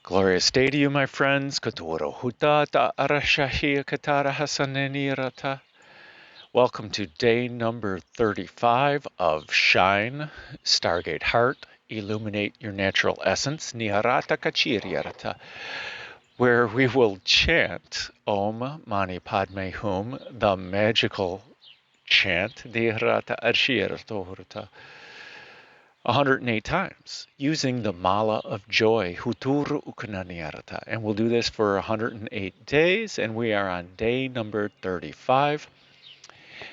Glorious day to you, my friends. Welcome to day number 35 of Shine, Stargate Heart, Illuminate Your Natural Essence, where we will chant Om Mani Padme Hum, the magical chant, 108 times using the mala of joy, Huturu Ukananiarata. And we'll do this for 108 days, and we are on day number 35.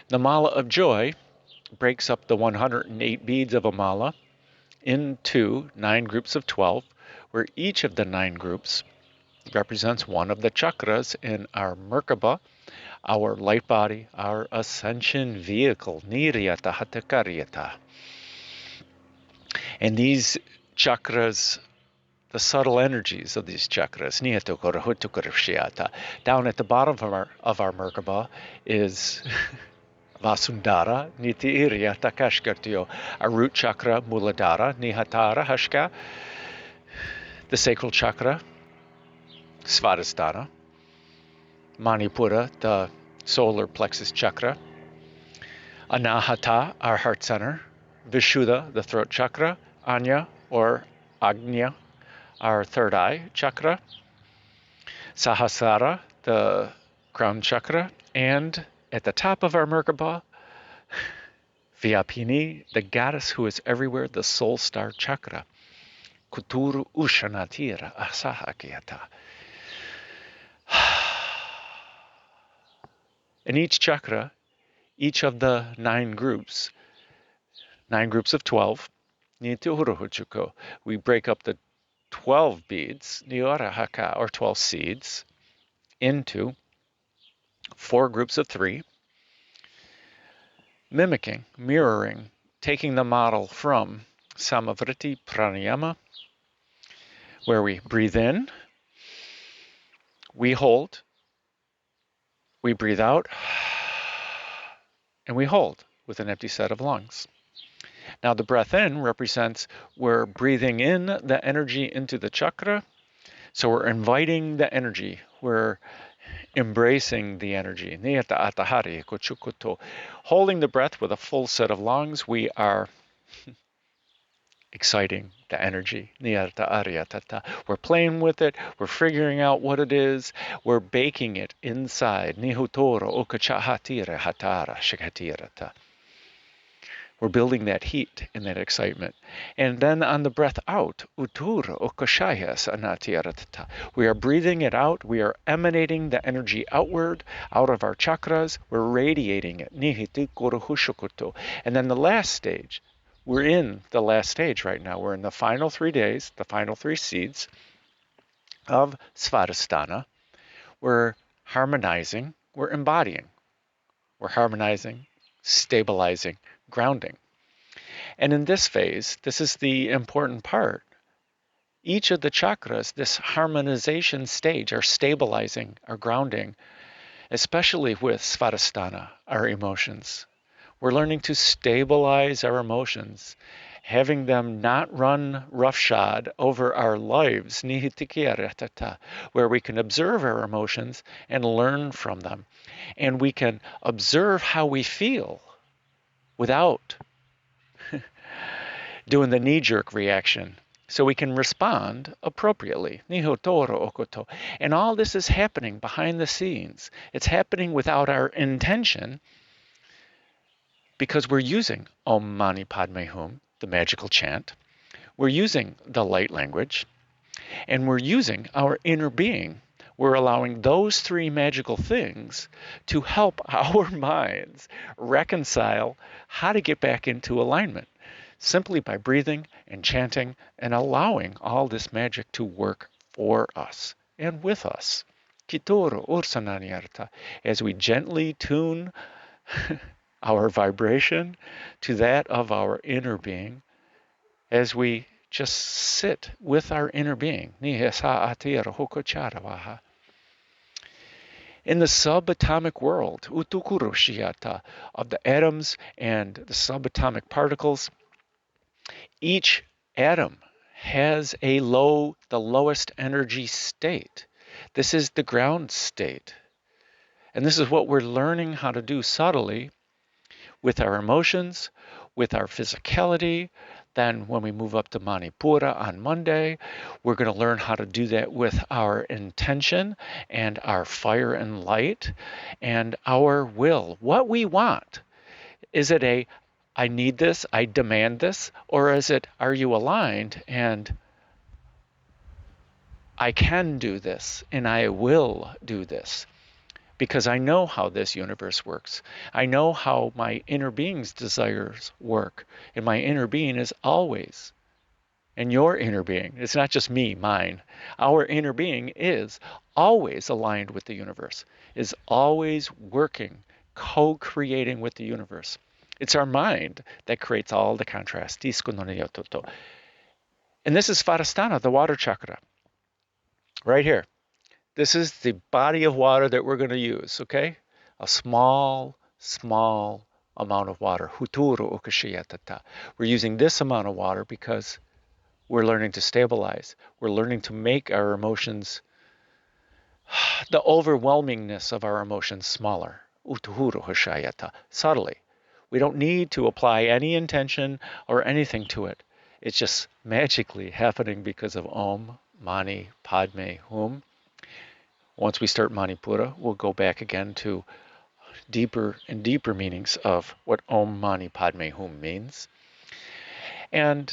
The mala of joy breaks up the 108 beads of a mala into 9 groups of 12, where each of the 9 groups represents one of the chakras in our Merkaba, our light body, our ascension vehicle, Niryata Hatakaryata. And these chakras, the subtle energies of these chakras, down at the bottom of our Merkaba is Vasundhara, Niti Iryata Kashkartyo, our root chakra, Muladhara, Nihatara Hashka, the sacral chakra, Svadhisthana, Manipura, the solar plexus chakra, Anahata, our heart center, Vishuddha, the throat chakra, Anya or Agnya, our third eye chakra, Sahasrara, the crown chakra, and at the top of our Merkaba, Vyapini, the goddess who is everywhere, the soul star chakra, Kuturu Ushanatira Asahakyata. In each chakra, each of the 9 groups of 12, we break up the 12 beads, or 12 seeds, into 4 groups of 3, mimicking, mirroring, taking the model from Samavriti Pranayama, where we breathe in, we hold, we breathe out, and we hold with an empty set of lungs. Now the breath in represents we're breathing in the energy into the chakra, so we're inviting the energy, we're embracing the energy. Holding the breath with a full set of lungs, we are exciting the energy. We're playing with it, we're figuring out what it is, we're baking it inside. We're building that heat and that excitement. And then on the breath out, we are breathing it out. We are emanating the energy outward, out of our chakras. We're radiating it. And then the last stage, we're in the last stage right now. We're in the final 3 days, the final 3 seeds of Svadhisthana. We're harmonizing, we're embodying. We're harmonizing, stabilizing, grounding. And in this phase, this is the important part. Each of the chakras, this harmonization stage, are stabilizing, are grounding, especially with Svadhisthana, our emotions. We're learning to stabilize our emotions, having them not run roughshod over our lives, where we can observe our emotions and learn from them. And we can observe how we feel without doing the knee-jerk reaction, so we can respond appropriately. And all this is happening behind the scenes. It's happening without our intention, because we're using Om Mani Padme Hum, the magical chant. We're using the light language, and we're using our inner being. We're allowing those 3 magical things to help our minds reconcile how to get back into alignment, simply by breathing and chanting and allowing all this magic to work for us and with us. As we gently tune our vibration to that of our inner being, as we just sit with our inner being. In the subatomic world, of the atoms and the subatomic particles, each atom has the lowest energy state. This is the ground state. And this is what we're learning how to do subtly with our emotions, with our physicality. Then when we move up to Manipura on Monday, we're going to learn how to do that with our intention and our fire and light and our will. What we want. Is it a, I need this, I demand this, or is it, are you aligned and I can do this and I will do this? Because I know how this universe works. I know how my inner being's desires work. And my inner being is always, and your inner being, it's not just me, mine. Our inner being is always aligned with the universe, is always working, co-creating with the universe. It's our mind that creates all the contrast. And this is Svadhisthana, the water chakra, right here. This is the body of water that we're going to use, okay? A small amount of water. We're using this amount of water because we're learning to stabilize. We're learning to make our emotions, the overwhelmingness of our emotions, smaller. Subtly. We don't need to apply any intention or anything to it. It's just magically happening because of Om, Mani, Padme, Hum. Once we start Manipura, we'll go back again to deeper and deeper meanings of what Om Mani Padme Hum means. And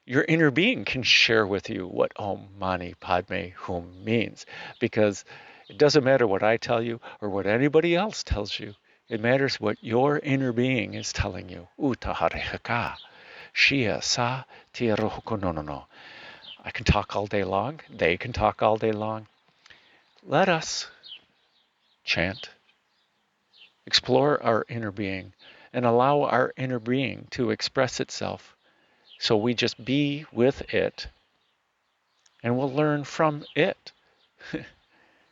your inner being can share with you what Om Mani Padme Hum means. Because it doesn't matter what I tell you or what anybody else tells you. It matters what your inner being is telling you. Utaharehaka, Shia Sa Tiarohukonono. I can talk all day long. They can talk all day long. Let us chant, explore our inner being, and allow our inner being to express itself. So we just be with it, and we'll learn from it.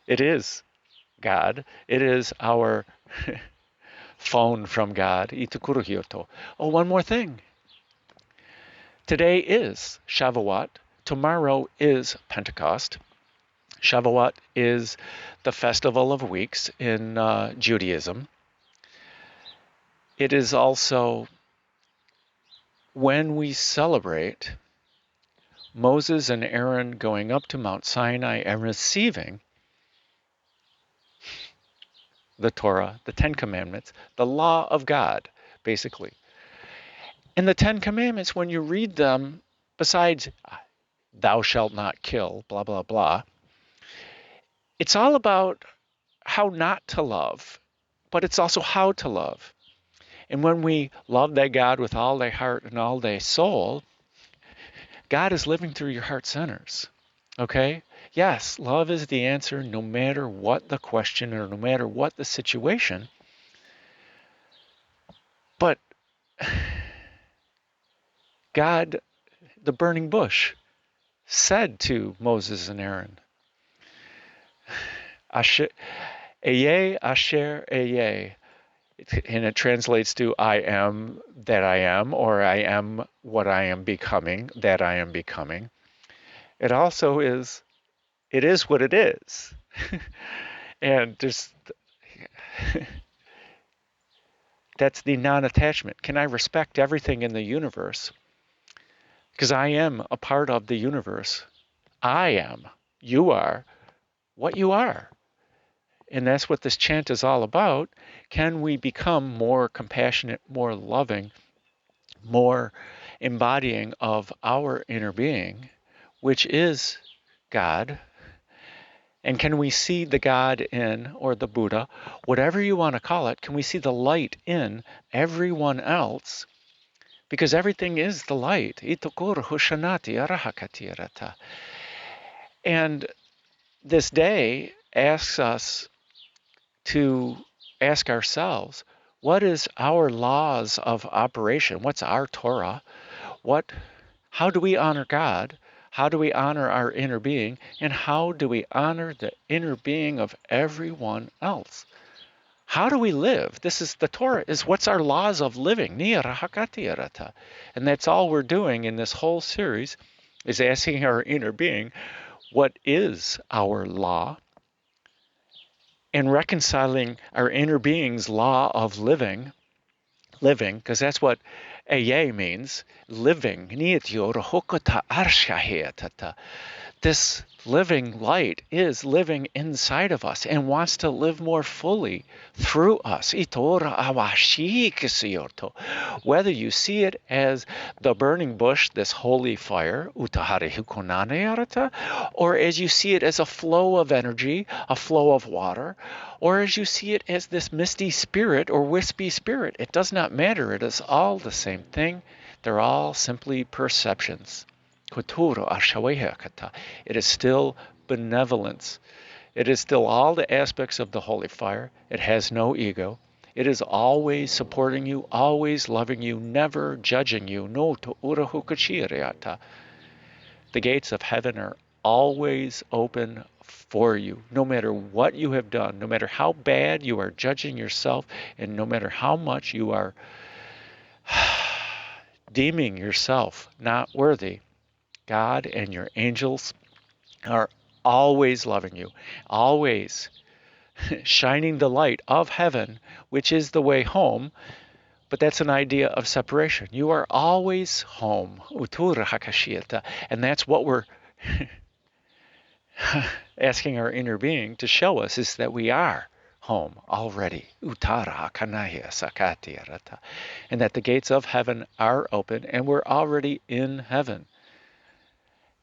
It is God. It is our phone from God. Itukuruhyoto. Oh, one more thing. Today is Shavuot. Tomorrow is Pentecost. Shavuot is the festival of weeks in Judaism. It is also when we celebrate Moses and Aaron going up to Mount Sinai and receiving the Torah, the Ten Commandments, the law of God, basically. And the Ten Commandments, when you read them, besides thou shalt not kill, blah, blah, blah, it's all about how not to love, but it's also how to love. And when we love thy God with all thy heart and all thy soul, God is living through your heart centers. Okay? Yes, love is the answer no matter what the question or no matter what the situation. But God, the burning bush, said to Moses and Aaron, Eye asher eye. And it translates to I am that I am, or I am what I am becoming, that I am becoming. It also is, it is what it is. And that's the non-attachment. Can I respect everything in the universe? Because I am a part of the universe. I am, you are, what you are. And that's what this chant is all about. Can we become more compassionate, more loving, more embodying of our inner being, which is God? And can we see the God in, or the Buddha, whatever you want to call it, can we see the light in everyone else? Because everything is the light. And this day asks us to ask ourselves, what is our laws of operation? What's our Torah? How do we honor God? How do we honor our inner being? And how do we honor the inner being of everyone else? How do we live? This is the Torah, is what's our laws of living? And that's all we're doing in this whole series, is asking our inner being, what is our law? And reconciling our inner being's law of living, because that's what AA means, living. This living light is living inside of us and wants to live more fully through us. Whether you see it as the burning bush, this holy fire, or as you see it as a flow of energy, a flow of water, or as you see it as this misty spirit or wispy spirit, it does not matter. It is all the same thing. They're all simply perceptions. It is still benevolence. It is still all the aspects of the holy fire. It has no ego. It is always supporting you, always loving you, never judging you. The gates of heaven are always open for you, no matter what you have done, no matter how bad you are judging yourself, and no matter how much you are deeming yourself not worthy. God and your angels are always loving you, always shining the light of heaven, which is the way home, but that's an idea of separation. You are always home, and that's what we're asking our inner being to show us, is that we are home already, and that the gates of heaven are open, and we're already in heaven.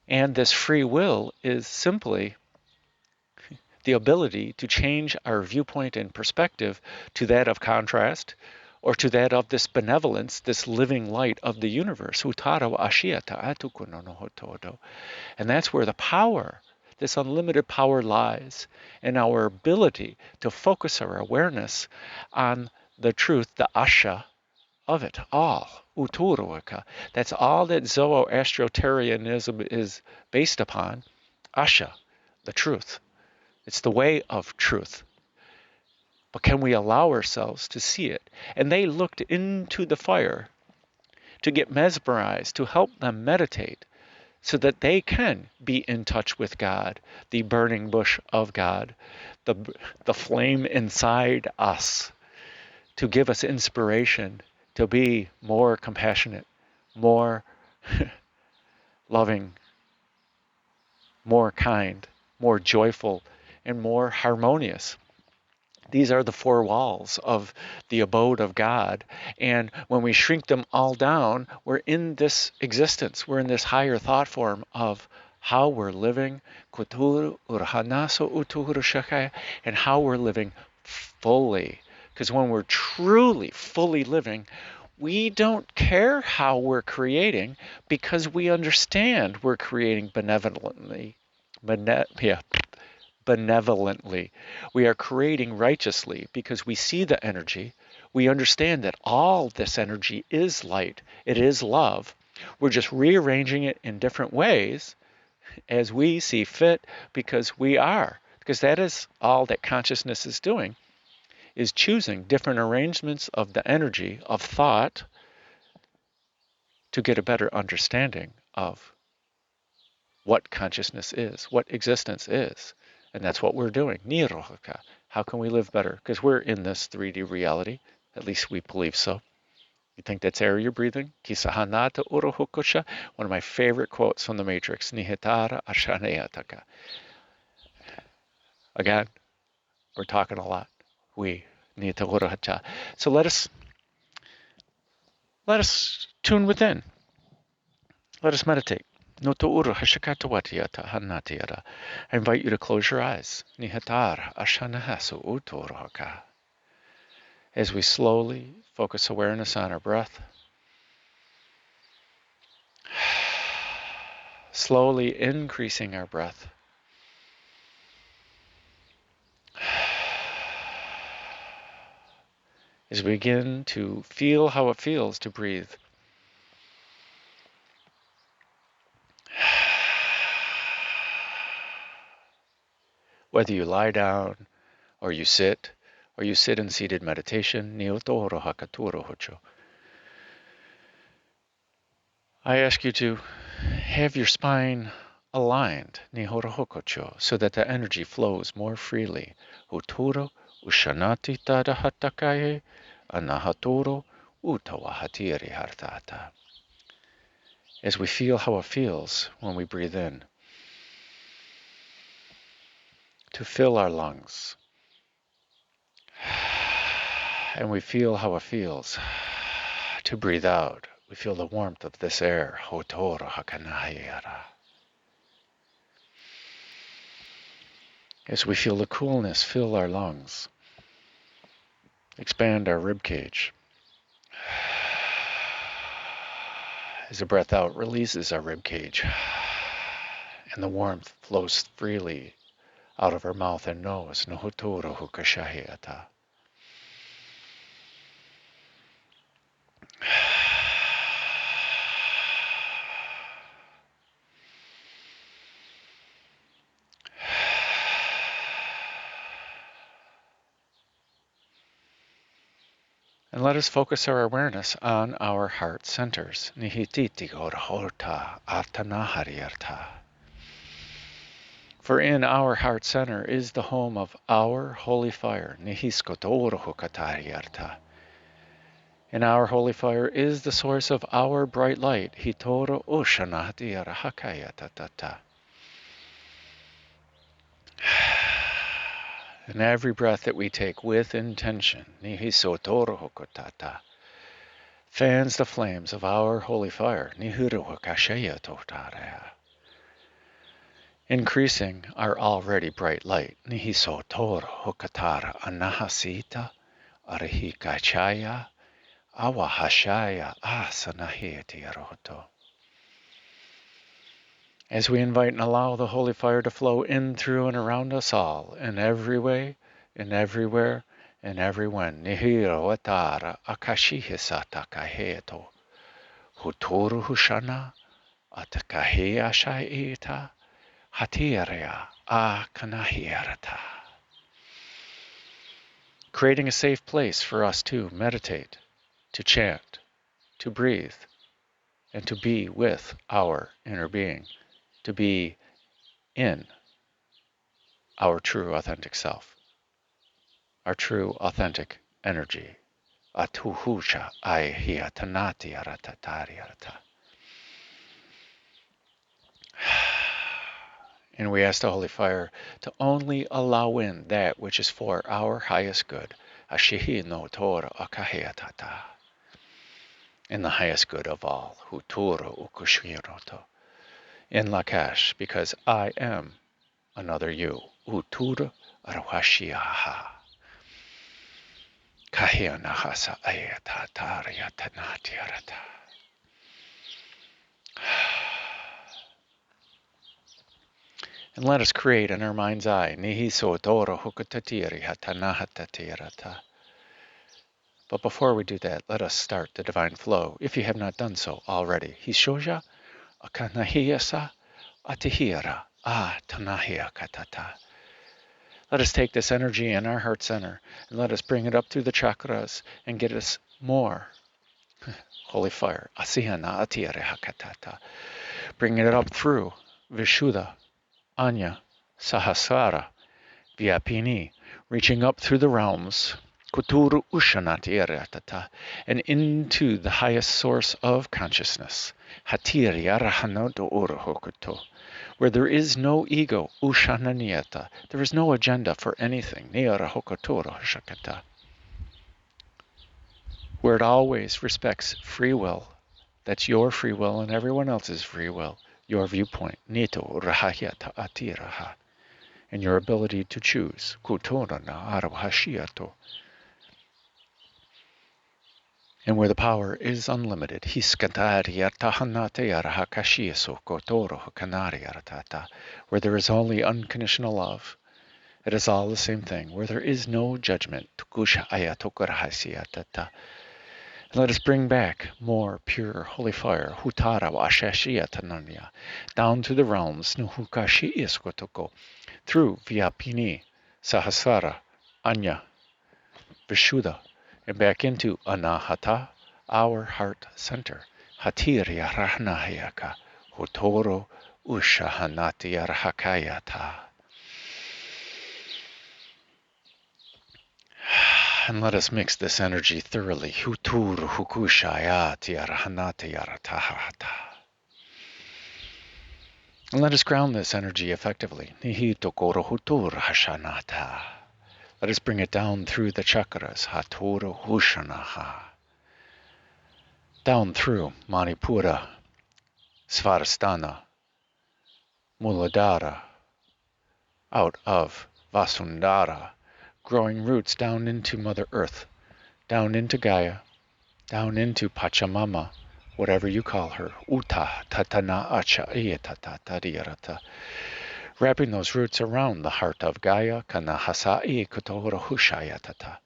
And this free will is simply the ability to change our viewpoint and perspective to that of contrast, or to that of this benevolence, this living light of the universe. And that's where the power, this unlimited power, lies in our ability to focus our awareness on the truth, the asha of it all. That's all that Zoroastrianism is based upon. Asha, the truth. It's the way of truth. But can we allow ourselves to see it? And they looked into the fire to get mesmerized, to help them meditate, so that they can be in touch with God, the burning bush of God, the flame inside us, to give us inspiration to be more compassionate, more loving, more kind, more joyful, and more harmonious. These are the four walls of the abode of God. And when we shrink them all down, we're in this existence. We're in this higher thought form of how we're living, and how we're living fully. Because when we're truly, fully living, we don't care how we're creating, because we understand we're creating benevolently. Benevolently. We are creating righteously because we see the energy. We understand that all this energy is light. It is love. We're just rearranging it in different ways as we see fit, because we are. Because that is all that consciousness is doing, is choosing different arrangements of the energy of thought to get a better understanding of what consciousness is, what existence is. And that's what we're doing. Nirohaka. How can we live better? Because we're in this 3D reality. At least we believe so. You think that's air you're breathing? Kisahanata urohokosha. One of my favorite quotes from the Matrix. Nihitara ashaneyataka. Again, we're talking a lot. We need to urohacha. So let us tune within. Let us meditate. I invite you to close your eyes. As we slowly focus awareness on our breath, slowly increasing our breath, as we begin to feel how it feels to breathe. Whether you lie down or you sit in seated meditation, I ask you to have your spine aligned, so that the energy flows more freely. Huturo ushanati tadahatakaye anahaturo utawahatiri hartata. As we feel how it feels when we breathe in, to fill our lungs, and we feel how it feels to breathe out. We feel the warmth of this air. Hotoro hakanahayara. As we feel the coolness fill our lungs, expand our rib cage. As the breath out releases our rib cage, and the warmth flows freely out of our mouth and nose. Nohotoro hukashahiyata. And let us focus our awareness on our heart centers. Nihititi orhorta artanahariarta. For in our heart center is the home of our holy fire. Nihiskotorohukatariarta. And our holy fire is the source of our bright light. Hitoro oshanahatiarahakayatata. And every breath that we take with intention, nihisotorohokotata, fans the flames of our holy fire, nihiruhokashayatotarea, increasing our already bright light, nihisotorohokatara anahasita, arihikachaya, awahashaya asanahitiaroto. As we invite and allow the holy fire to flow in, through, and around us all, in every way, in everywhere, in everyone. Nihiro atara akashihisata kaheto. Huturu hushana atakahea shaita. Hatiria akanahirata. Creating a safe place for us to meditate, to chant, to breathe, and to be with our inner being. To be in our true authentic self, our true authentic energy. Atuhusha aihiatanati aratatariarata. And we ask the Holy Fire to only allow in that which is for our highest good. Ashihi no tora akahiatata. In the highest good of all. Huturo ukushiroto. In Lakash, because I am another you. Utura arwashiaha. Kahia nahasa ayata tariatanatiarata. And let us create in our mind's eye. Nihiso toro hukatatiri hatanahatatiarata. But before we do that, let us start the divine flow, if you have not done so already. Hishoja akanahiyasa atihira tanahia katata. Let us take this energy in our heart center and let us bring it up through the chakras and get us more holy fire. Asihana atire hakatata. Bringing it up through Vishuddha, Anya, Sahasrara, Vyapini, reaching up through the realms, Kuturu Ushanati Eratata, and into the highest source of consciousness, Hatiri Arahanoto Uruhokuto, where there is no ego, Ushananieta, there is no agenda for anything, Nearahokotoro Shakata, where it always respects free will. That's your free will and everyone else's free will, your viewpoint, Nito Rahayata Atiraha, and your ability to choose, Kutona na Arabhashiato. And where the power is unlimited, where there is only unconditional love, it is all the same thing, where there is no judgment. And let us bring back more pure holy fire, down to the realms, through Vyapini, Sahasrara, Anya, Vishuddha, and back into Anahata, our heart center. Hatirya Rahnahayaka, Hutoro Ushahanati Arhakayata. And let us mix this energy thoroughly. Huturu Hukushayati Arhanati Aratahata. And let us ground this energy effectively. Nihitokoro Hutur Hashanata. Let us bring it down through the chakras. Hatoro Hushanaha. Down through Manipura, Svadhisthana, Muladhara, out of Vasundhara, growing roots down into Mother Earth, down into Gaia, down into Pachamama, whatever you call her, Uta, Tatana, Acha, Ietata, Tadiarata, wrapping those roots around the heart of Gaia, Kana Hasai Kotora Hushayatata,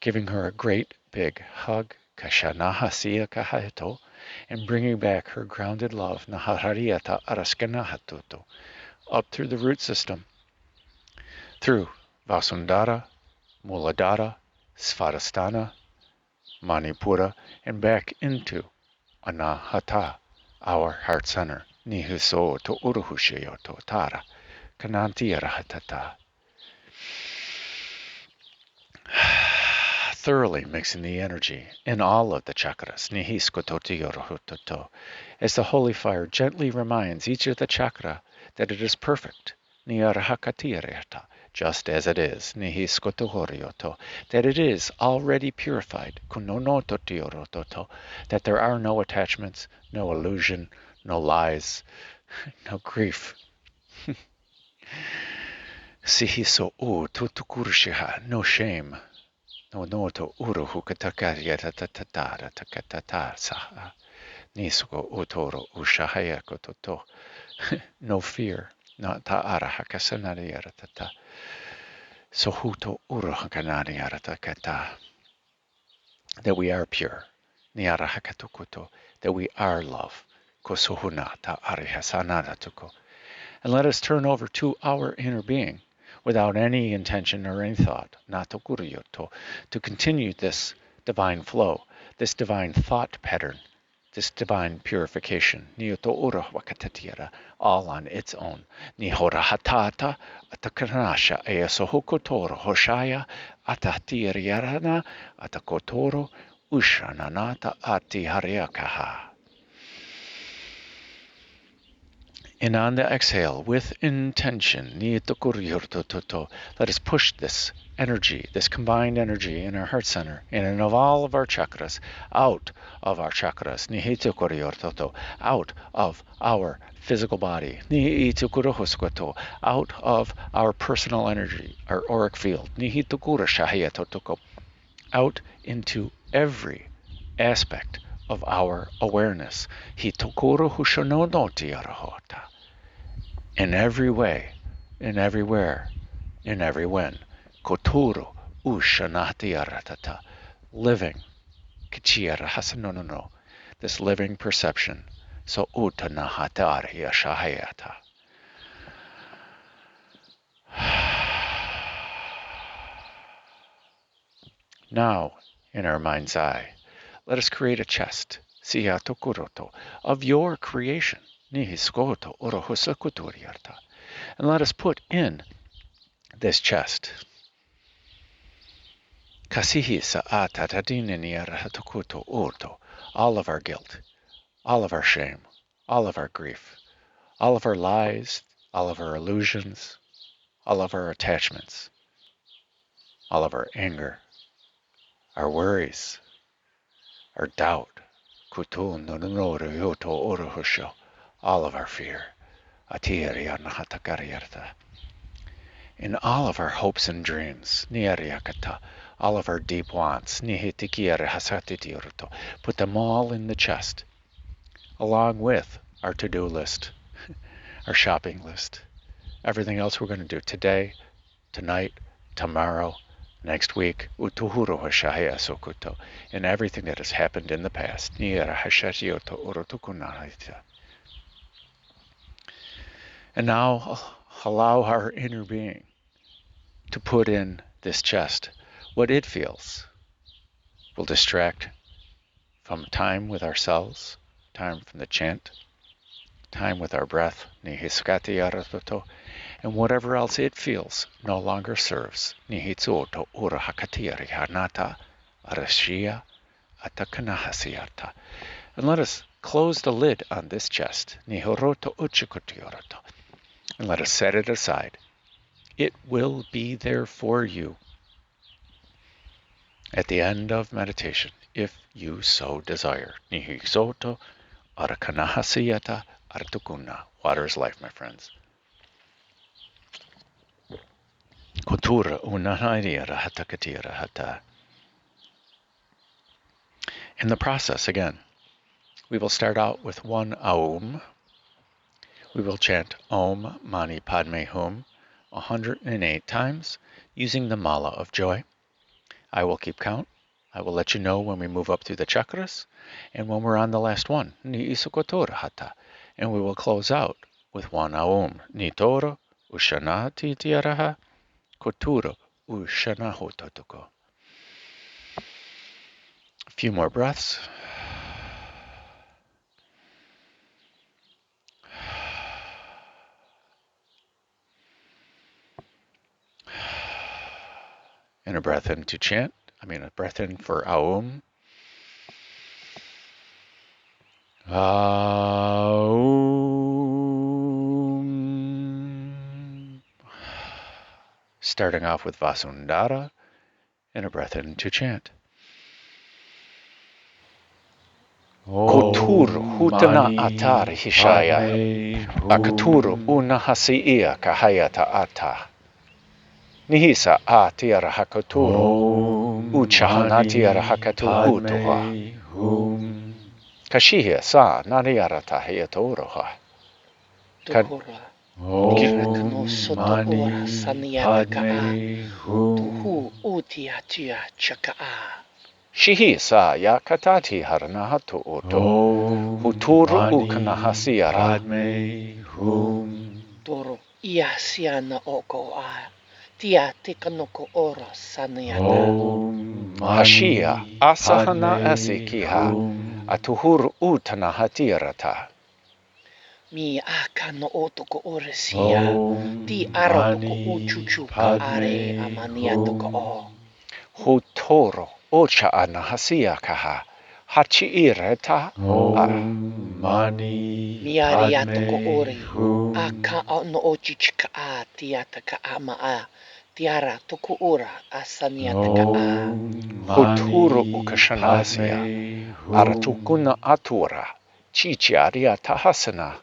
giving her a great big hug, Kashanahasia Kahato, and bringing back her grounded love, Naharariata Araskanahatuto, up through the root system, through Vasundhara, Muladhara, Svadhisthana, Manipura, and back into Anahata, our heart center, Nihuso to Uruhushiyo to Tara, Kanantirahatata. Thoroughly mixing the energy in all of the chakras, Nihiskototiyoruhutoto, as the holy fire gently reminds each of the chakra that it is perfect, Niyarhakatireta, just as it is, Nihiskotohorioto, that it is already purified, Kunonototiorototo, that there are no attachments, no illusion, no lies, no grief. Sihiso u tutukurshiha, no shame. No noto uruhu katakaryata tatatara takatata saha. Nisuko utoro ushahaya kototo. No fear. No ta'ara hakasanariyaratata. Sohuto uruhakanariyaratata. That we are pure. Niara hakatukuto. That we are love. Kosuhuna ta'arihasanaratuko. And let us turn over to our inner being, without any intention or any thought, to continue this divine flow, this divine thought pattern, this divine purification, all on its own. Nihorahatata atakanasha easohokotoro hoshaya atahtiriarana atakotoro ushananata atihariakaha. And on the exhale, with intention, let us push this energy, this combined energy in our heart center and in all of our chakras, out of our chakras, out of our physical body, out of our personal energy, our auric field, out into every aspect of our awareness. In every way, in everywhere, in every when. Koturu ushanati aratata. Living. Kichiara hasanono. This living perception. So utanahatari yashahayata. Now, in our mind's eye, let us create a chest, siyatokuroto, of your creation. And let us put in this chest all of our guilt, all of our shame, all of our grief, all of our lies, all of our illusions, all of our attachments, all of our anger, our worries, our doubt, all of our fear, in all of our hopes and dreams, all of our deep wants, put them all in the chest, along with our to-do list, our shopping list, everything else we're going to do today, tonight, tomorrow, next week, and everything that has happened in the past. And now allow our inner being to put in this chest what it feels will distract from time with ourselves, time from the chant, time with our breath, nihiskatiyaratoto, and whatever else it feels no longer serves. Nihitsuoto ura hakatiri hanata arashia atakanahasiata. And let us close the lid on this chest. Nihoroto uchikotiyoroto. And let us set it aside. It will be there for you at the end of meditation, if you so desire. Nihisoto arakanahasiyata artukuna. Water is life, my friends. Kotura unahayira hatakatira hata. In the process, again, we will start out with one Aum. We will chant Om Mani Padme Hum 108 times using the Mala of Joy. I will keep count. I will let you know when we move up through the chakras and when we're on the last one, Ni Isukotora Hata. And we will close out with one Aum, Ni Toro Ushanati Tiaraha Kotura Ushanahototuko. A few more breaths. And a breath in to chant. A breath in for Aum. Aum. Starting off with Vasundhara. And a breath in to chant. Koturu hutana atar hishaya. Akaturu unahasiia kahayata ata. Nihisa a tiara hakaturu. Uchahanatiara hakatu utuha. Kashihia sa nariarata hayatoroha. Tuhura. Nirakano soto ora saniyataka a. Tuhu utiatia chaka a. Shihi sa yakatati haranahatu uto. Huturu ukanahasiara. Toro iasiana oko a. Tia tikanoko ora saniyata. Hashia asahana asikiha. Atuhuru utanahatirata. Mi aka no otoko oresia. Ti aro toko uchuchuka are amania toko o. Hutoro ocha anahasia kaha. Hachi ireta. Mi aria toko ori. Aka no ochichika a tiataka ama a. Tiara toko ura asaniataka a. Huturu ukashanasia. Aratukuna atura. Chichiaria tahasana.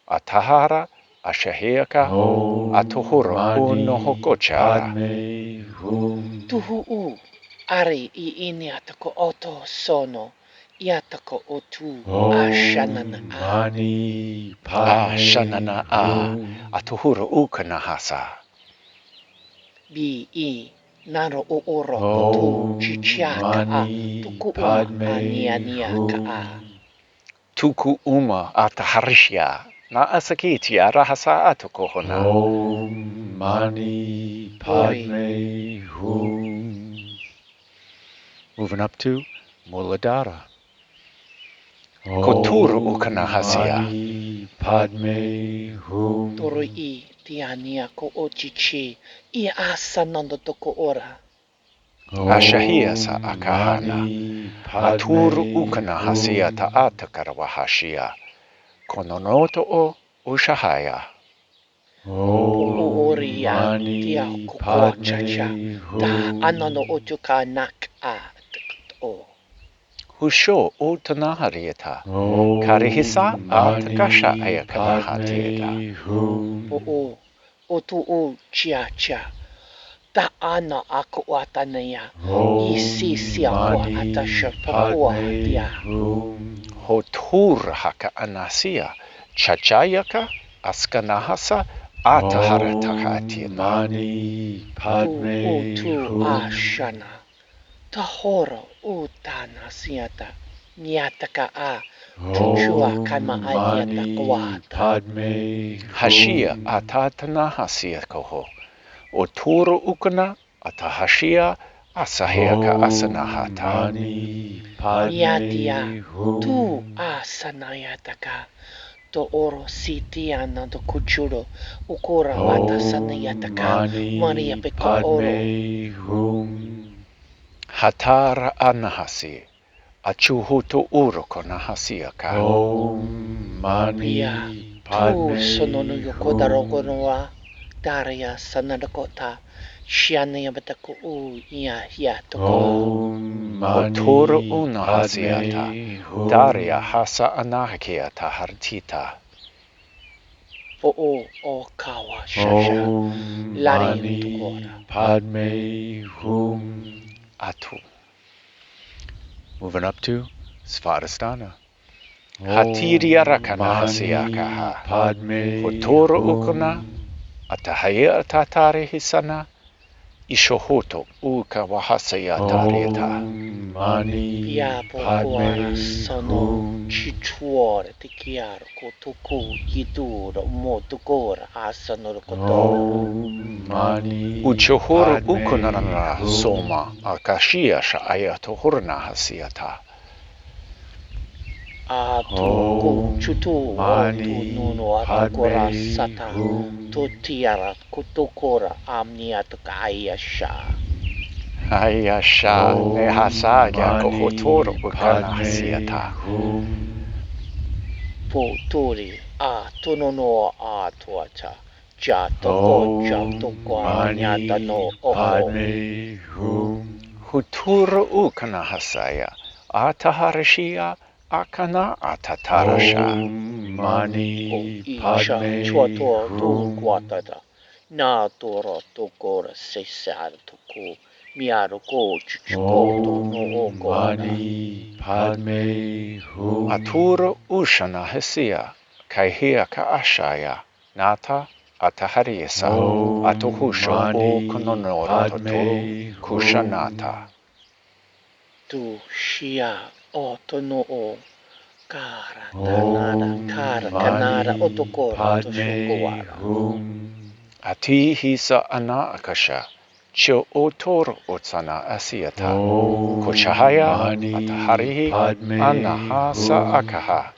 Atahara. Ashaheka. Atuhura unohokochara. Tuhu u. Ari I iniatako oto sono. Iatako otu ashanana a. Ashanana a. Atuhura ukanahasa. Bi I. Naro o oro otu chichiaka a. Tuku uma anianiaka a. Tuku uma ataharishya. Na asakitia rahasa atukohona. Moving up to Muladhara. Koturu ukanahasia. Toro I. Tiania ko ochichi. I asanando toko ora. Ashahia sa akahana. Aturu ukanahasia ta'ata karawahashia. Kononoto o ushahaya. Oria tia ko chacha. Ta anano otuka nak a. O. Husho utanaharieta. Karihisa atakasha ayakanahatieta. O. Otu o chia chia. Ta ana ako atanaya. Isi sia ko atasha pakua dia. Hotur haka anasia. Chachayaka askanahasa ataharatakatina. Tu ashana. Tahoro utana siata. Niataka a. Chuchua kama aniata kwata. Hashia atatanahasia koho. Oturu ukana atahashia asahiaka asanahata. Niatia tu asanayataka. To oro sitiana do kuchuro. Ukura wata sanayataka. Maria peko oro. Hatara anahasi. Achuhutu uroko nahasiaka. Pia. Tu sonono yokodaro noa. Daria sanadakota. Shianaya bataku u iya ya toko. Hoturu unahasiata. Daria hasa anahakiata hartita. O kawa shasha. Lari tokora. Atu. Moving up to Svadhisthana. Hatiria rakana hasiakaha. Hoturu ukuna. Atahaya tatari hisana. Ishohoto uka wahasayatarieta. Pia pokuara sono chichuore te chiaro kotoku yiduro motukora asano koto. Uchohuru ukunarana soma akashia shaayato hurna hasiata. Atu chutu atu nuno atukora sata to tiara kotokora amniato kaayasha. Ayasha nehasaya kohotoro ukana hasiata. Poturi atunono atuata. Jatoko anyata no oho. Huturu ukana hasaya. Ataharashia akana atatarasha. Isha chuato tu quatata. Na toro to gora sesar to ko. Miaro ko chuchukoto no ogora. Aturu ushana hesia. Kaihia ka ashaya. Nata atahariesa. Atuhusho o kononoro toto kushanata. Tu shia otono o. Kara tanara kanara otokora to shukowara. Ati hisa ana akasha. Cho otor otsana asiata. Kochahaya ataharihi anahasa akaha.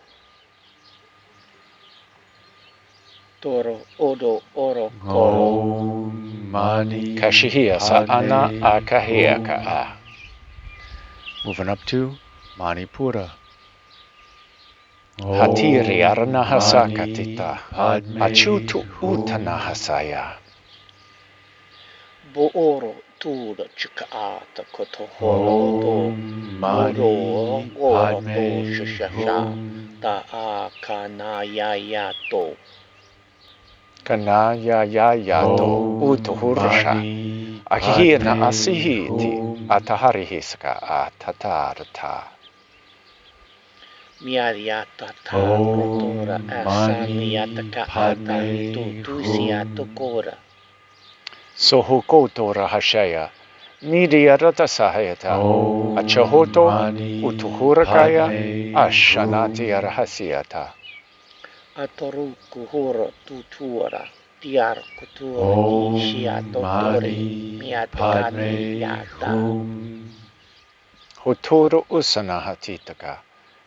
Toro odo oro koro. Kashihia sa ana akahia ka'a. Moving up to Manipura. Hatiri aranahasa katita. Achutu utanahasaya. Bo oro tura chikaata kotohoro odo. Moro oro to shashasha. Ta a kanaya to. Kanaya yayato utuhurasha. Akihina asihiti ataharihiska atatarata. Miariata ta rotora asaniata ka ata tutusiato kora. Sohukoto rahashaya. Nidiyarata sahayata. Achahoto utuhurakaya ashanati arahasiata. Atoru kuhoro tutura. Tiar kutura ishiato tori. Miatakani yata. Hotoro usanahatitaka.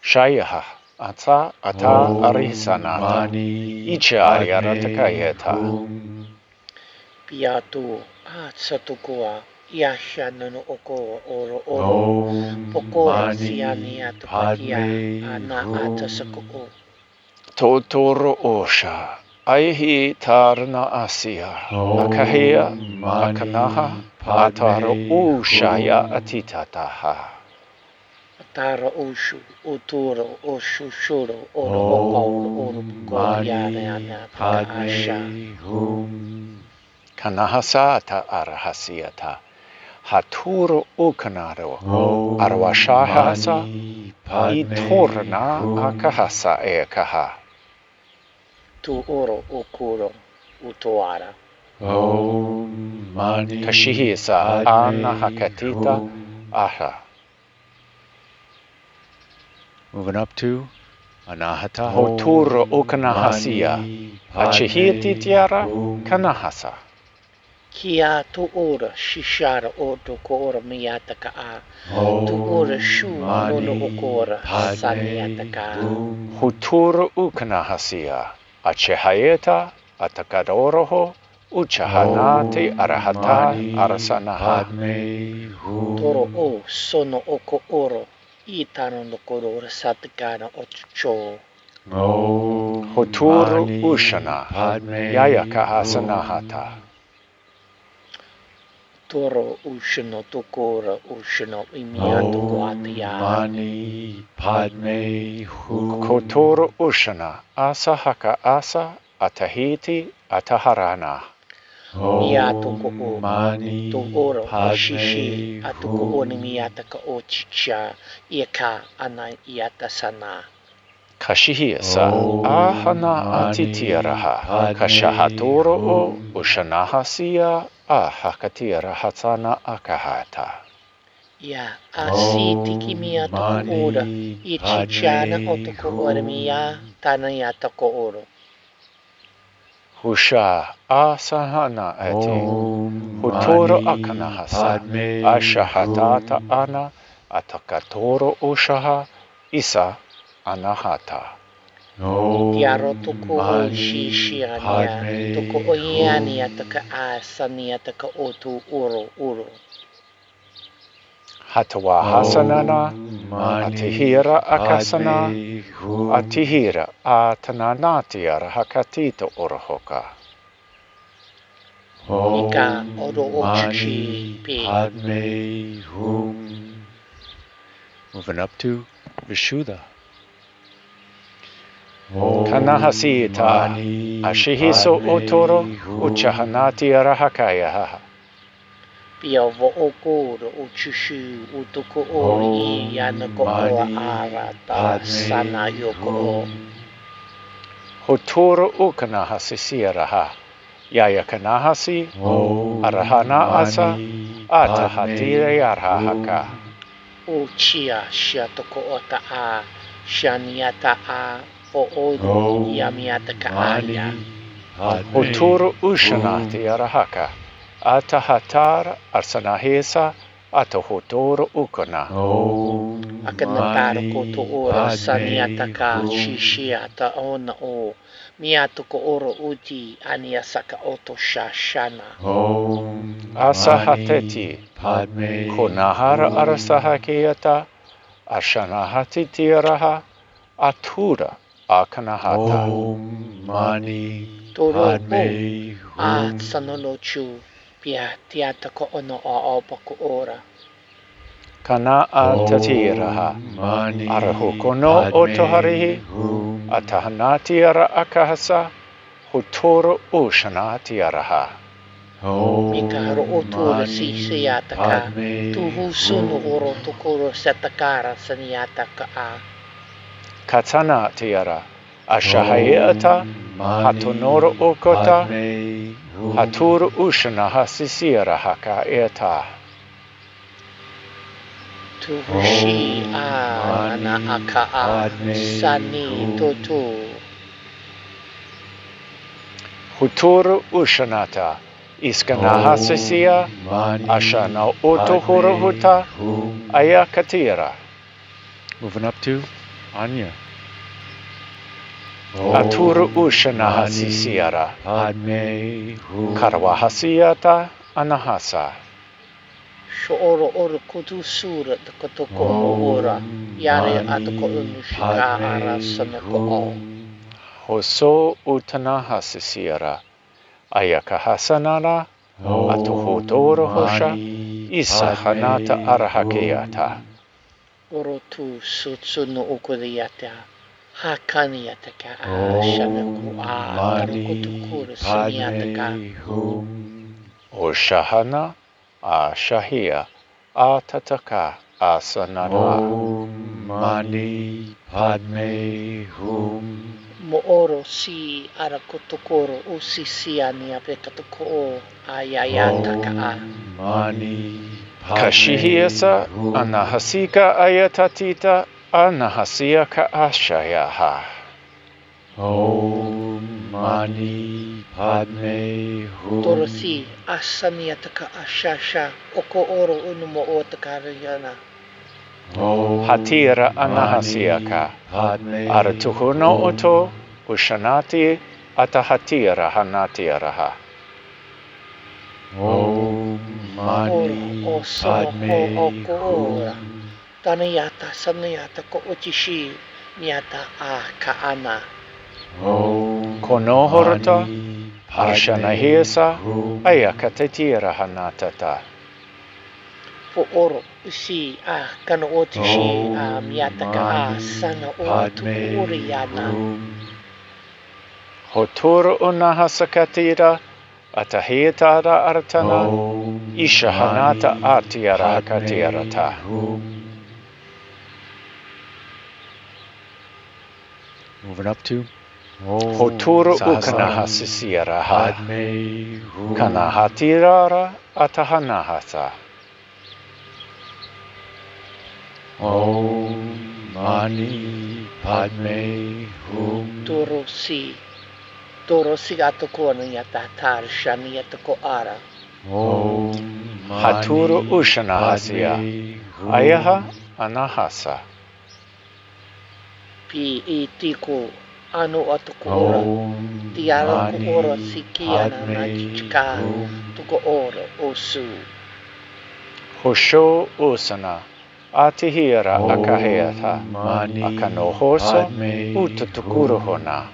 Shayaha ata arisanata. Icha ariaratakayeta. Piatu atsatukua. Yasha no oko oro. Pokora siani atupatia. Ana atasakuo. Totoro osha. Aihi tarna asia. Akahea akanaha. Ataro ushaya atitataha. Tara ushu, uturo, ushu shuro, oro oro goriane anata asha. Kanahasata arahasiata. Haturo ukanaro. Arwashahasa. Itorna akahasa ekaha. Tu oro ukuro, utoara. Kashihisa anahakatita aha. Moving up to Anahata. Hoturo ukanahasia. Achihiti tiara kanahasa. Kia tu ora shishara o toko ora miyata ka. Tu ora shu nono okora saniata ka. Huturu ukanahasia, achehayeta, atakadoroho, uchahanati arahata arasanaha. Toro o sono oko oro. Itano no korora satakana ochucho. Huturu ushana, yayaka asanahata. Toro ushano tokora ushano imiato koatia. Kotoro ushana, asahaka asa, atahiti, ataharana. Miato ko o. To oro o shishi atuko o ni miata ka o chicha. Iaka ana iata sana. Kashihisa, ahana atitiaraha, kashahatoro o ushanahasia, ahakatiarahatana akahata. Ya asi tiki miato ko ora. Ichichana otoko ora miya. Tana yata ko oro. Husha asahana eti, hutoro akanahasa, ashahatata ana, atakatoro ushaha, isa anahata. Tiaro toko o shishiania. Toko o iani ataka asani ataka otu uro. Hatawa hasanana, atihira akasana, atihira atananatiara hakatito orahoka. Ika oro o chichi pi. Moving up to Vishuddha. Kanahasita, ashihiso otoro, uchahanati arahakayaha. Pia vo o koro o chushu utoko o I yanako o ara ta sana yoko o. Hotoro ukanahasi siaraha. Yaya kanahasi, arahana asa, atahatira yarahaka. O chia shia toko o ta a. Shaniata a. Vo o yamiata ka aya. Hotoro ushanati arahaka. Atahatar arsanahesa, atahotoro ukana. Akanataro ko to ora saniata ka shishiata ona o. Miato ko oro uti aniasaka oto shashana. Asahateti, konahara arasahakeyata, ashanahati tiaraha, atura akanahata. Toro o a sanolochu pia tiata ko ono o opa ko ora. Kana atatiraha, arahukono otoharihi, atahanati ara akahasa, hutoro ushanati araha. Mikaro o tura si siyata ka. Tuhu sunu oro tokoro satakara saniyata ka a. Katana tiara, ashahayata, hatonoro okota, haturu ushanaha sisira haka eta. Tuhushi a na aka a. Sani totu. Huturu ushanata, iskanaha sisia, ashana otohorohuta, ayakatira. Moving up to Anya. Aturu ushanaha sisiara, karawahasiata anahasa. Shooro oro kutu sura te kotoko o ora. Yare atoko unushika ara sanoko o. Hoso utanaha sisiara, ayakahasanana, atuhotoro hosha, isa hanata arahakeata. Oro tu sutsuno ukuriyata. Hakaniyata ka a shanaku a tarukutukura sunyata ka. Oshahana, ashahia, atataka, asanana. Mooro si arakutukuro usisiani apekatuko o ayayata ka a. Kashihiasa, anahasika ayatatita, anahasia ka ashayaha. Mani Padme Hum. Torosi asaniataka ashasha oko oro unumo o takarayana. Hatira anahasiaka. Aratuhuno oto ushanati atahatira hanatiraha. Oro o sono ho oko ora. Tanayata sanayata ko uchishi miyata a kaana. Konohorata arshanahisa ayakatatira hanatata. Po oro usi a kano otishi a miyata ka a sana o tukuriyana. Hotur unahasakatira atahitara artana ishahanata artiara hakatirata. Moving up to Hoturu ukanahasisiraha kanahatirara atahanahasa. Mani Padme Hum. Torosi atoko yata tar shani atoko ara. Haturu ushanahasya ayaha anahasa. Pi itiko anu atoko ora. Tiara ko ora sikiana na chichika toko ora osu. Hosho usana atihira akaheta akanohosa utatukuruhona.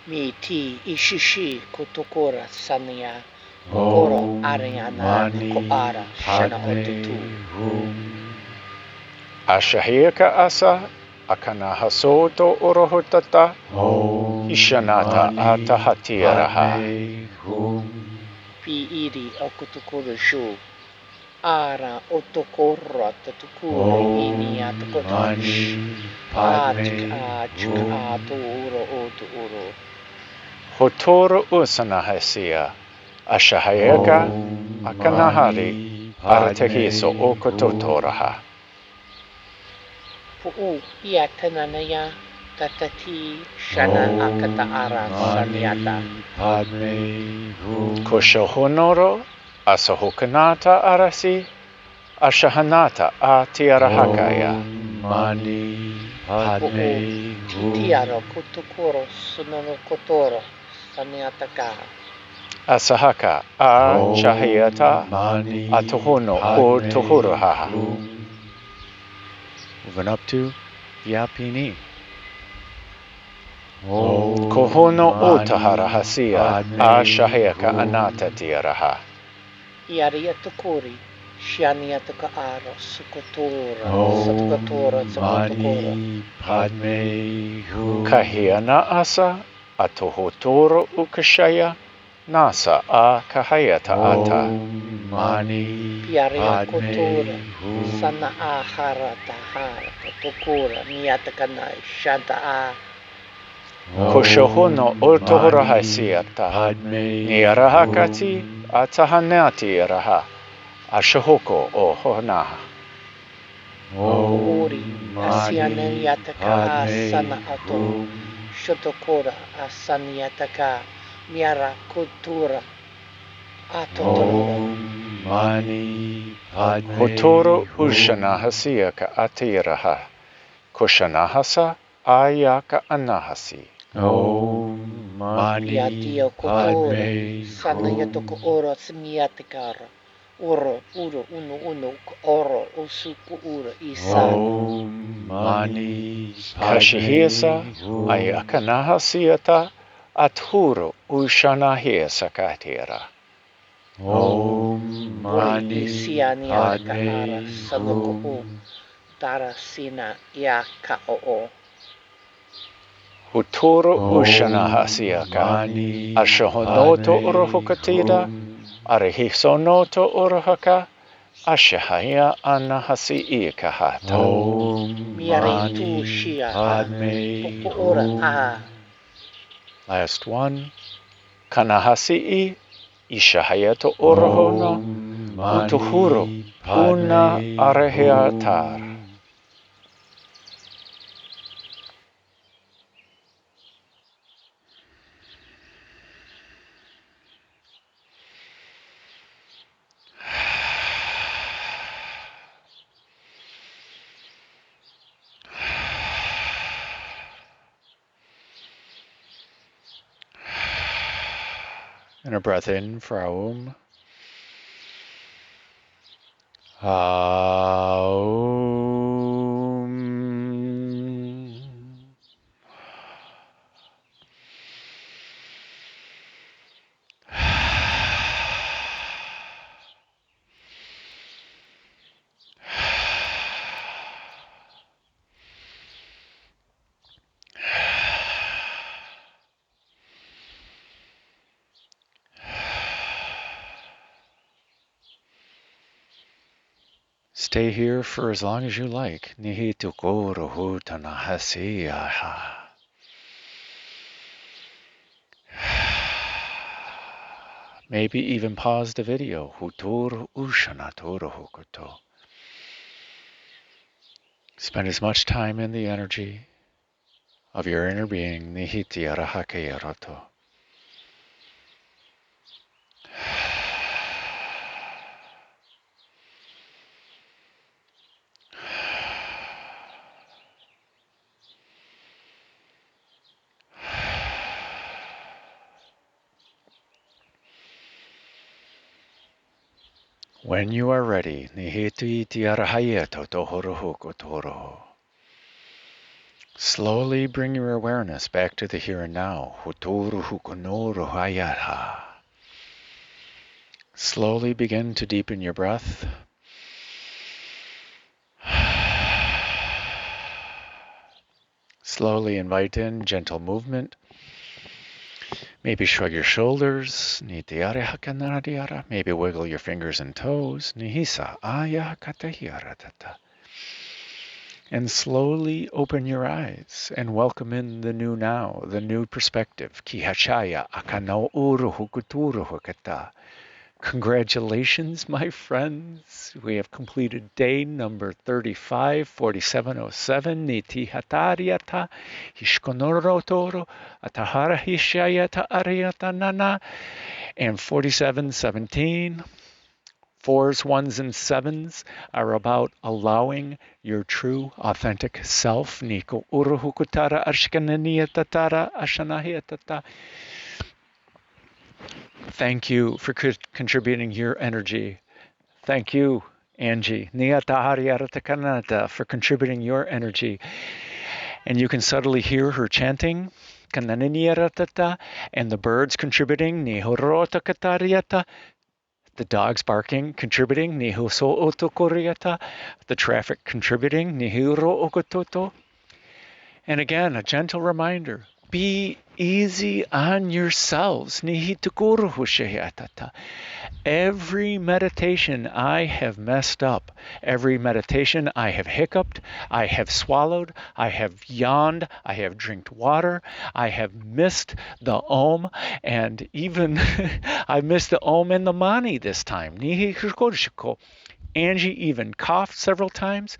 Mi ti ishishi kotokora sanya kokoro ariana ko ara shana otutu. Ashahika asa akanahasoto orohotata ishanata atahatiraha. Pi iri okotokoro shu ara otokora tatukuri ini atakotash. Achika to uro otu uro. Hotoro usanahasia ashahayaka akanahari aratahiso okototoraha. Pu'u iatananaya tatati shana akata ara sanyata. Koshohonoro asahokanata arasi ashahanata atiarahakaya. Pu'u titiaro kutokoro sunono kotoro sanyata ka. Asahaka a chahayata atohono o tohoraha. Moving up to Yapini. Kohono otahara hasia a shahayaka anata tiaraha. Iariatokori shaniataka ara sukotora sukotora sukotokora. Kahiana asa atohotoro ukashaya nasa a kahayata ata. Piaria kotora sana ahara tahara kotokora miatakana shanta a. Koshohono otohora hasiata. Niarahakati atahanati raha. Ashahoko o honaha. Ori asiananiataka asana ato shotokora asaniataka miara kotura atotoro. Hotoro ushanahasiaka atiraha. Koshanahasa ayaka anahasi. Yatia kotora sanayatoko ora simiatakara. Oro, uro, uno, oro, usuku, ura, isa. Kashihisa ayakanahasiata athuro ushanahisa katira. Ori isiani atakaara sanoko o. Darasina yaka o. Huturo ushanahasiaka ashahonoto urohukatida arihisonoto urohaka ashahaya anahasi ikahata. Miare tu shiata. Poko ora a. Last one. Kanahasi ishahayato urohona utuhuro una arahiatar. And a breath in for Aum. Aum. Stay here for as long as you like. Maybe even pause the video. Spend as much time in the energy of your inner being. When you are ready, slowly bring your awareness back to the here and now. Slowly begin to deepen your breath. Slowly invite in gentle movement. Maybe shrug your shoulders. Maybe wiggle your fingers and toes. And slowly open your eyes and welcome in the new now, the new perspective. Congratulations, my friends. We have completed day number 35, 4707. Niti hatariata, hishkonorotoro, atahara hishayata ariata nana, and 4717. Fours, ones, and sevens are about allowing your true, authentic self. Niko uruhukutara ashkananiyatatara ashanahiatata. Thank you for contributing your energy. Thank you, Angie, for contributing your energy. And you can subtly hear her chanting, and the birds contributing, the dogs barking, contributing, the traffic contributing, and again, a gentle reminder, be easy on yourselves. Every meditation I have messed up. Every meditation I have hiccuped. I have swallowed. I have yawned. I have drank water. I have missed the Om. And even I missed the Om and the Mani this time. Angie even coughed several times.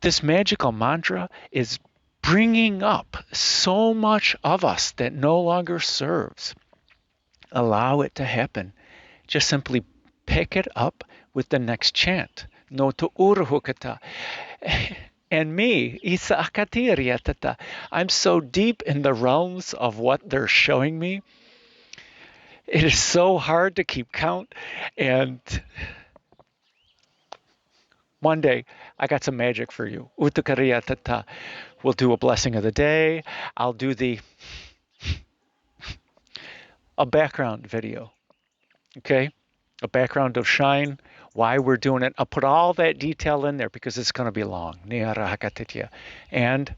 This magical mantra is bringing up so much of us that no longer serves. Allow it to happen. Just simply pick it up with the next chant. No to uruhukata. And me, isa akatiriatata. I'm so deep in the realms of what they're showing me. It is so hard to keep count. And one day, I got some magic for you. Utukariatata. We'll do a blessing of the day. I'll do a background video. Okay? A background of shine, why we're doing it. I'll put all that detail in there because it's going to be long. And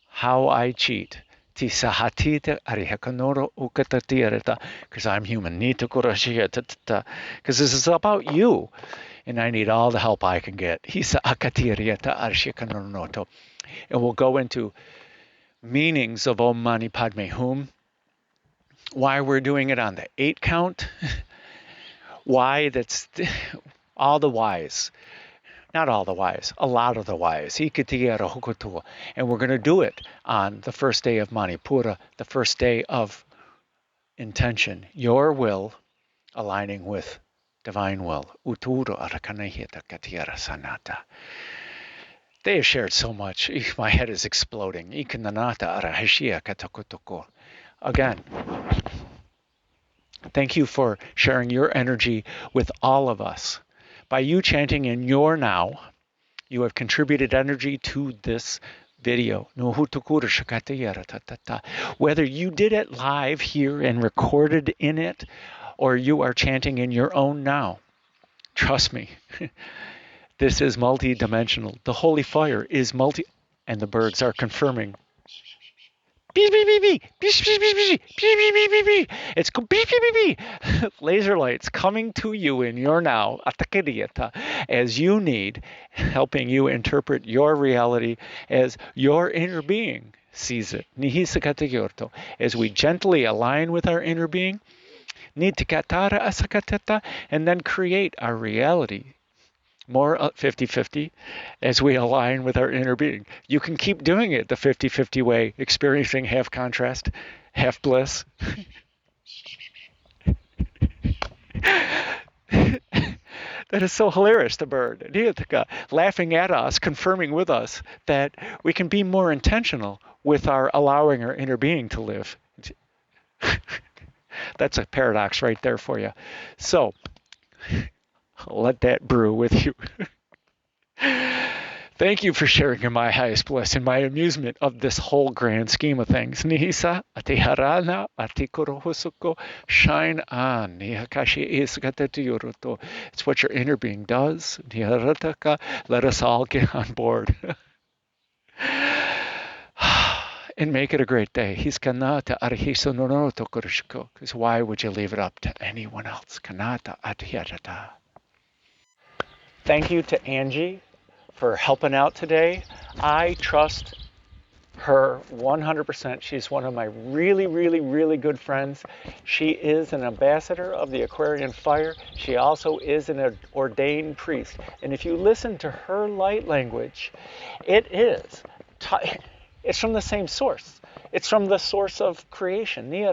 how I cheat. Because I'm human. Because this is about you. And I need all the help I can get. And we'll go into meanings of Om Mani Padme Hum. Why we're doing it on the 8 count. Why that's all the whys. Not all the whys, a lot of the whys. And we're going to do it on the first day of Manipura, the first day of intention. Your will aligning with divine will. They have shared so much. My head is exploding. Again, Thank you for sharing your energy with all of us. By you chanting in your now, you have contributed energy to this video. Whether you did it live here and recorded in it, or you are chanting in your own now, trust me, this is multi-dimensional. The holy fire is and the birds are confirming. It's laser lights coming to you in your now, as you need, helping you interpret your reality as your inner being sees it. As we gently align with our inner being, and then create our reality more 50-50 as we align with our inner being. You can keep doing it the 50-50 way, experiencing half contrast, half bliss. That is so hilarious, the bird. Laughing at us, confirming with us that we can be more intentional with our allowing our inner being to live. That's a paradox right there for you. So, let that brew with you. Thank you for sharing in my highest bliss and my amusement of this whole grand scheme of things. Nihisa atiharana atikorohusuko shine on. Nihakashi isgatetuyuruto. It's what your inner being does. Niharataka. Let us all get on board. And make it a great day. He's kanata arihisononoto kurushiko. Because why would you leave it up to anyone else? Kanata atihirata. Thank you to Angie for helping out today. I trust her 100%. She's one of my really, really, really good friends. She is an ambassador of the Aquarian fire. She also is an ordained priest. And if you listen to her light language, it's from the same source. It's from the source of creation. You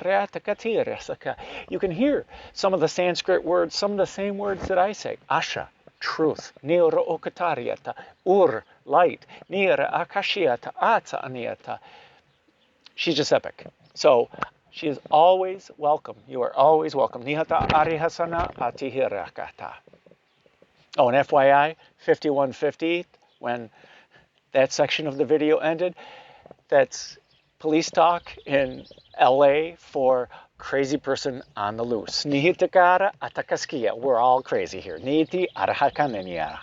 can hear some of the Sanskrit words, some of the same words that I say. Asha, truth. Nira okatariata, light. Nira akashiata, atsa aniata. She's just epic. So she is always welcome. You are always welcome. Nihata arihasana atihirakata. Oh, and FYI, 5150, when that section of the video ended, that's police talk in LA for crazy person on the loose. Nihitakara atakaskia. We're all crazy here. Niti arahakaneniara.